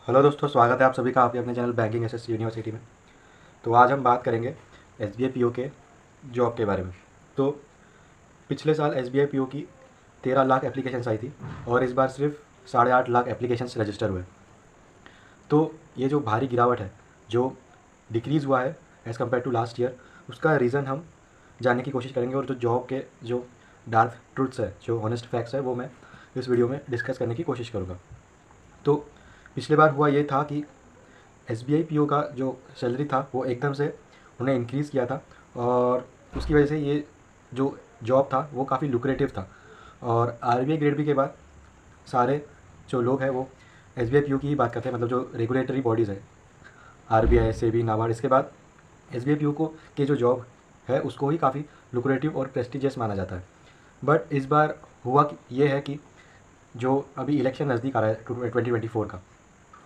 Hello दोस्तों, स्वागत है आप सभी का आपके अपने चैनल बैंकिंग एसएससी यूनिवर्सिटी में। तो आज हम बात करेंगे एसबीआई पीओ के जॉब के बारे में। तो पिछले साल एसबीआई पीओ की 13 लाख एप्लीकेशंस आई थी और इस बार सिर्फ 8.5 लाख एप्लीकेशंस रजिस्टर हुए। तो ये जो भारी गिरावट है, जो डिक्रीज़ हुआ है as compare to last year, उसका रीज़न हम जानने की कोशिश करेंगे और जो जॉब के जो डार्क ट्रूथ्स है, जो ऑनेस्ट फैक्ट्स है, वो मैं इस वीडियो में डिस्कस करने की कोशिश करूँगा। तो पिछले बार हुआ ये था कि एसबीआई पीओ का जो सैलरी था वो एकदम से उन्हें इंक्रीज़ किया था और उसकी वजह से ये जो जॉब था वो काफ़ी लुक्रेटिव था। और आरबीआई ग्रेड बी के बाद सारे जो लोग हैं वो एसबीआई पीओ की ही बात करते हैं, मतलब जो रेगुलेटरी बॉडीज़ है, आरबीआई, सेबी, नाबार्ड, इसके बाद एसबीआई पीओ को के जो जॉब है उसको ही काफ़ी लुक्रेटिव और प्रेस्टिजियस माना जाता है। बट इस बार हुआ ये है कि जो अभी इलेक्शन नज़दीक आ रहा है 2024 का,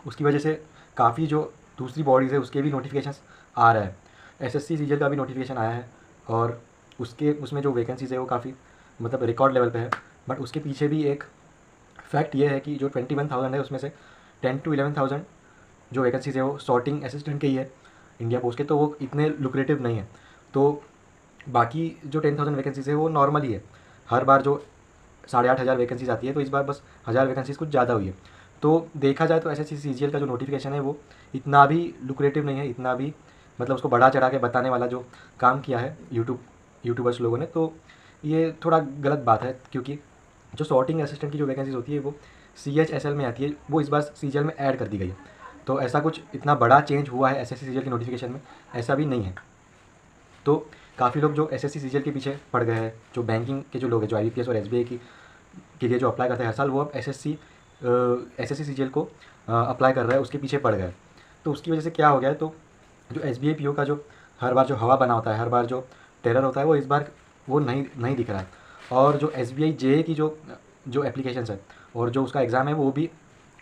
उसकी वजह से काफ़ी जो दूसरी बॉडीज़ है उसके भी नोटिफिकेशंस आ रहा है। एसएससी सीजीएल का भी नोटिफिकेशन आया है और उसमें जो वैकेंसीज़ है वो काफ़ी मतलब रिकॉर्ड लेवल पे है। बट उसके पीछे भी एक फैक्ट ये है कि जो 21,000 है उसमें से 10 to 11,000 जो वैकेंसीज़ है वो सॉर्टिंग असिस्टेंट के ही है इंडिया पोस्ट के, तो वो इतने लुक्रेटिव नहीं है। तो बाकी जो 10,000 वैकेंसीज़ है वो नॉर्मल ही है। हर बार जो 8,500 वैकेंसीज आती है, तो इस बार बस 1,000 वैकेंसीज कुछ ज़्यादा हुई है। तो देखा जाए तो एसएससी सीजीएल का जो नोटिफिकेशन है वो इतना भी लुक्रेटिव नहीं है, इतना भी मतलब उसको बढ़ा चढ़ा के बताने वाला जो काम किया है यूट्यूबर्स लोगों ने, तो ये थोड़ा गलत बात है। क्योंकि जो सॉर्टिंग असिस्टेंट की जो वैकेंसीज होती है वो CHSL में आती है, वो इस बार सीजीएल में ऐड कर दी गई है। तो ऐसा कुछ इतना बड़ा चेंज हुआ है एसएससी सीजीएल के नोटिफिकेशन में, ऐसा भी नहीं है। तो काफ़ी लोग जो एसएससी सीजीएल के पीछे पड़ गए हैं, जो बैंकिंग के जो लोग हैं, जो आईबीपीएस और एसबीआई की के लिए जो अप्लाई करते हैं हर साल, वो अब एसएससी सीजीएल को अप्लाई कर रहा है, उसके पीछे पड़ गए। तो उसकी वजह से क्या हो गया है, तो जो एसबीआई पीओ का जो हर बार जो हवा बना होता है, हर बार जो टेरर होता है, वो इस बार वो नहीं दिख रहा है। और जो एसबीआई जेए की जो जो एप्लीकेशंस है और जो उसका एग्ज़ाम है वो भी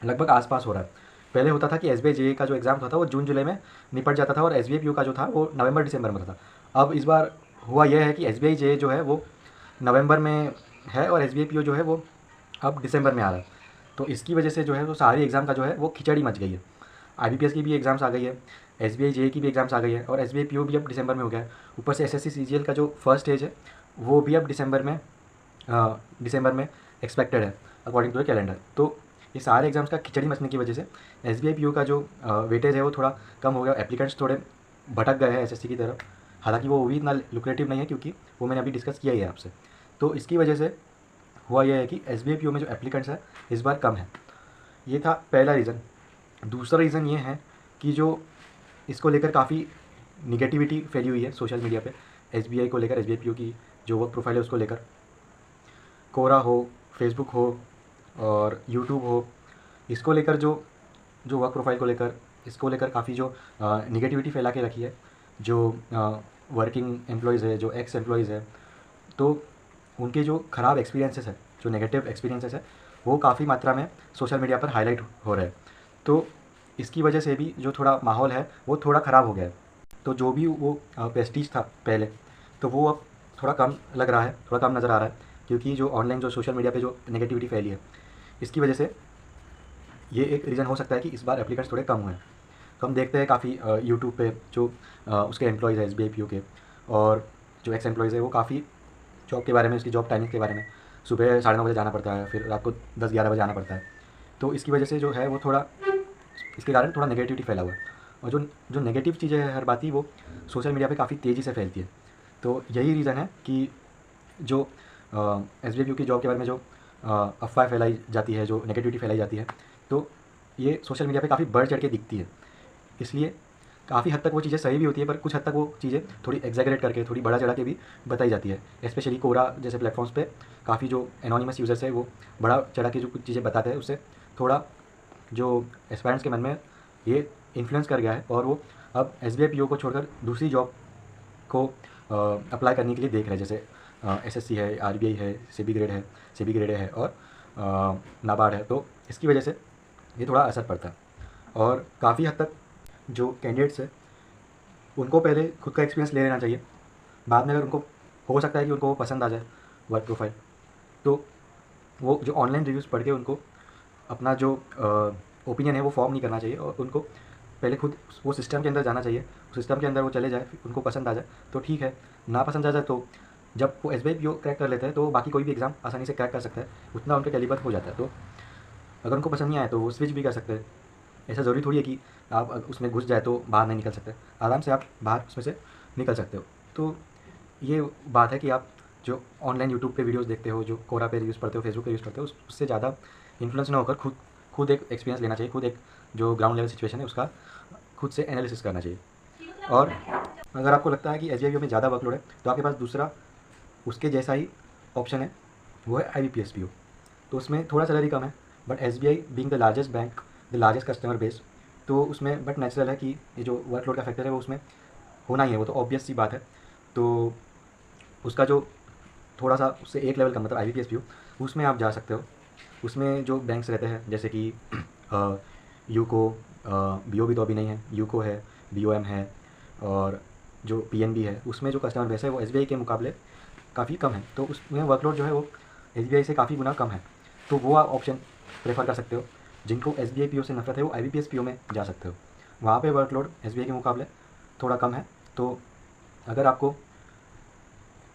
लगभग आसपास हो रहा है। पहले होता था कि एसबीआई जेए का जो एग्ज़ाम होता था वो जून जुलाई में निपट जाता था और एसबीआई पीओ का जो था वो नवंबर दिसंबर में होता था। अब इस बार हुआ यह है कि एसबीआई जेए जो है वो नवंबर में है और एसबीआई पीओ जो है वो अब दिसंबर में आ रहा है। तो इसकी वजह से जो है वो सारी एग्ज़ाम का जो है वो खिचड़ी मच गई है। आईबीपीएस की भी एग्ज़ाम्स आ गई है, एसबीआई जेई की भी एग्ज़ाम्स आ गई है और एसबीआई पीओ भी अब दिसंबर में हो गया है। ऊपर से एसएससी सीजीएल का जो फर्स्ट स्टेज है वो भी अब दिसंबर में एक्सपेक्टेड है अकॉर्डिंग टू द कैलेंडर। तो ये सारे एग्ज़ाम्स का खिचड़ी मचने की वजह से एसबीआई पीओ का जो वेटेज है वो थोड़ा कम हो गया। एप्लीकेंट्स थोड़े भटक गए हैं एसएससी की तरफ, हालांकि वो भी इतना लुक्रेटिव नहीं है क्योंकि वो मैंने अभी डिस्कस किया ही है आपसे। तो इसकी वजह से हुआ यह है कि एसबीआई पीओ में जो एप्लीकेंट्स है इस बार कम है। ये था पहला रीज़न। दूसरा रीज़न ये है कि जो इसको लेकर काफ़ी निगेटिविटी फैली हुई है सोशल मीडिया पे, एसबीआई को लेकर, एसबीआई पीओ की जो वर्क प्रोफाइल है उसको लेकर, कोरा हो, फेसबुक हो और यूट्यूब हो, इसको लेकर जो जो वर्क प्रोफाइल को लेकर, इसको लेकर काफ़ी जो निगेटिविटी फैला के रखी है जो वर्किंग एम्प्लॉयज़ है, जो एक्स एम्प्लॉयज़ है, तो उनके जो ख़राब एक्सपीरियंसेस है, जो नेगेटिव एक्सपीरियंसेस है, वो काफ़ी मात्रा में सोशल मीडिया पर हाईलाइट हो रहा है। तो इसकी वजह से भी जो थोड़ा माहौल है वो थोड़ा ख़राब हो गया है। तो जो भी वो प्रेस्टीज था पहले, तो वो अब थोड़ा कम लग रहा है, थोड़ा कम नज़र आ रहा है, क्योंकि जो ऑनलाइन जो सोशल मीडिया पे जो नेगेटिविटी फैली है, इसकी वजह से ये एक रीज़न हो सकता है कि इस बार एप्लीकेंट्स थोड़े कम हुए हैं। तो हम देखते हैं काफ़ी यूट्यूब पे जो उसके एम्प्लॉयज़ है एसबीआई पीओ के, और जो एक्स एम्प्लॉयज़ है वो काफ़ी जॉब के बारे में, उसकी जॉब टाइमिंग के बारे में, सुबह 9:30 बजे जाना पड़ता है, फिर रात को 10-11 बजे आना पड़ता है। तो इसकी वजह से जो है वो थोड़ा, इसके कारण थोड़ा नेगेटिविटी फैला हुआ है। और जो जो नेगेटिव चीज़ें हैं हर बात ही वो सोशल मीडिया पे काफ़ी तेज़ी से फैलती है। तो यही रीज़न है कि जो एसबीआई की जॉब के बारे में जो अफवाह फैलाई जाती है, जो नेगेटिविटी फैलाई जाती है, तो ये सोशल मीडिया पे काफ़ी बढ़ चढ़ के दिखती है। इसलिए काफ़ी हद तक वो चीज़ें सही भी होती है, पर कुछ हद तक वो चीज़ें थोड़ी एग्जैगरेट करके, थोड़ी बढ़ा चढ़ा के भी बताई जाती है। स्पेशली कोरा जैसे प्लेटफॉर्म्स पे काफ़ी जो एनोनिमस यूज़र्स है वो बढ़ा चढ़ा के जो कुछ चीज़ें बताते हैं, उससे थोड़ा जो एस्पायरेंट्स के मन में ये इन्फ्लुएंस कर गया है और वो अब एसबीआई पीओ को छोड़कर दूसरी जॉब को अप्लाई करने के लिए देख रहे हैं। जैसे एसएससी है, आरबीआई है, सेबी ग्रेड है और नाबार्ड है। तो इसकी वजह से ये थोड़ा असर पड़ता है और काफ़ी हद तक जो कैंडिडेट्स है उनको पहले खुद का एक्सपीरियंस ले लेना चाहिए। बाद में अगर उनको हो सकता है कि उनको वो पसंद आ जाए वर्क प्रोफाइल, तो वो जो ऑनलाइन रिव्यूज़ पढ़ के उनको अपना जो ओपिनियन है वो फॉर्म नहीं करना चाहिए, और उनको पहले खुद वो सिस्टम के अंदर जाना चाहिए, सिस्टम के अंदर वो चले जाए, उनको पसंद आ जाए तो ठीक है, ना पसंद आ जाए तो जब वो SBI PO क्रैक कर लेते हैं तो वो बाकी कोई भी एग्ज़ाम आसानी से क्रैक कर सकता है, उतना उनके कैलिबर हो जाता है। तो अगर उनको पसंद नहीं आया तो वो स्विच भी कर सकते हैं। ऐसा ज़रूरी थोड़ी है कि आप उसमें घुस जाए तो बाहर नहीं निकल सकते, आराम से आप बाहर उसमें से निकल सकते हो। तो ये बात है कि आप जो ऑनलाइन यूट्यूब पे वीडियोस देखते हो, जो कोरा पे यूज़ करते हो, फेसबुक पे यूज़ करते हो, उससे ज़्यादा इन्फ्लुएंस ना होकर खुद एक एक्सपीरियंस लेना चाहिए, खुद एक जो ग्राउंड लेवल सिचुएशन है उसका खुद से एनालिसिस करना चाहिए। और अगर आपको लगता है कि SBI PO में ज़्यादा वर्कलोड है तो आपके पास दूसरा उसके जैसा ही ऑप्शन है, वो है IBPS PO। तो उसमें थोड़ा सैलरी कम है, but SBI being the largest bank, the largest customer base, तो उसमें बट नेचुरल है कि ये जो वर्कलोड का फैक्टर है वो उसमें होना ही है, वो तो ऑब्वियस सी बात है। तो उसका जो थोड़ा सा उससे एक लेवल का मतलब IBPS PO, उसमें आप जा सकते हो। उसमें जो बैंक्स रहते हैं जैसे कि यूको, BOB तो अभी नहीं है, यूको है, BOM है, और जो PNB है, उसमें जो कस्टमर बेस है वो SBI के मुकाबले काफ़ी कम है, तो उसमें वर्कलोड जो है वो SBI से काफ़ी गुना कम है। तो वो आप ऑप्शन प्रेफर कर सकते हो। जिनको SBI PO से नफरत है वो IBPS PO में जा सकते हो, वहाँ पे वर्कलोड SBI के मुकाबले थोड़ा कम है। तो अगर आपको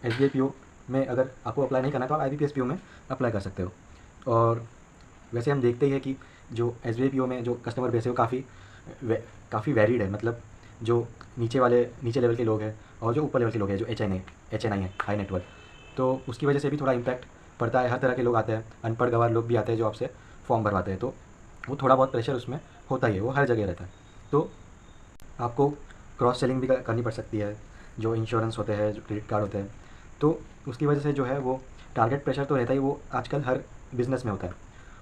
SBI PO में अगर आपको अप्लाई नहीं करना है तो आप IBPS PO में अप्लाई कर सकते हो। और वैसे हम देखते ही है कि जो SBI PO में जो कस्टमर बेस है वो काफ़ी वैरिड है, मतलब जो नीचे लेवल के लोग हैं और जो ऊपर लेवल के लोग हैं, जो HNI है, हाई नेटवर्क, तो उसकी वजह से भी थोड़ा इम्पैक्ट पड़ता है। हर तरह के लोग आते हैं, अनपढ़ गवार लोग भी आते हैं जो आपसे फॉर्म भरवाते हैं, तो वो थोड़ा बहुत प्रेशर उसमें होता ही है, वो हर जगह रहता है। तो आपको क्रॉस सेलिंग भी करनी पड़ सकती है, जो इंश्योरेंस होते हैं, जो क्रेडिट कार्ड होते हैं, तो उसकी वजह से जो है वो टारगेट प्रेशर तो रहता ही, वो आजकल हर बिज़नेस में होता है।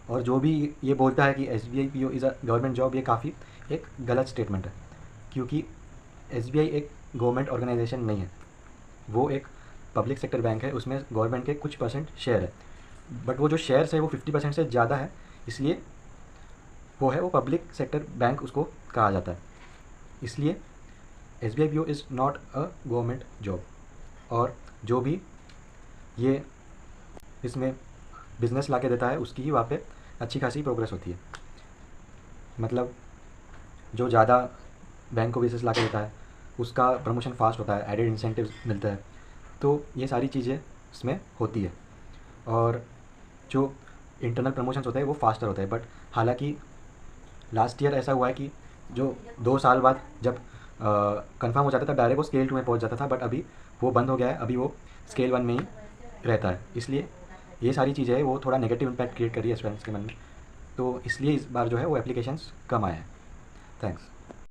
और जो भी ये बोलता है कि SBI PO is a government job, ये काफ़ी एक गलत स्टेटमेंट है, क्योंकि SBI एक गवर्नमेंट ऑर्गेनाइजेशन नहीं है, वो एक पब्लिक सेक्टर बैंक है, उसमें गवर्नमेंट के कुछ परसेंट शेयर है, बट वो जो शेयर्स है वो 50% से ज़्यादा है, इसलिए वो पब्लिक सेक्टर बैंक उसको कहा जाता है। इसलिए SBI PO is not a government job. और जो भी ये इसमें बिज़नेस ला के देता है उसकी ही वहाँ पे अच्छी खासी प्रोग्रेस होती है, मतलब जो ज़्यादा बैंक को बिजनेस ला के देता है उसका प्रमोशन फास्ट होता है, एडेड इंसेंटिव मिलता है, तो ये सारी चीज़ें इसमें होती है। और जो इंटरनल प्रमोशंस होते हैं वो फास्टर होते हैं, बट हालांकि लास्ट ईयर ऐसा हुआ है कि जो 2 साल बाद जब कंफर्म हो जाता था डायरेक्ट वो स्केल 2 में पहुंच जाता था, बट अभी वो बंद हो गया है, अभी वो स्केल 1 में ही रहता है। इसलिए ये सारी चीज़ें वो थोड़ा नेगेटिव इम्पैक्ट क्रिएट कर रही है स्टूडेंट्स के मन में, तो इसलिए इस बार जो है वो एप्लीकेशंस कम आए हैं। थैंक्स।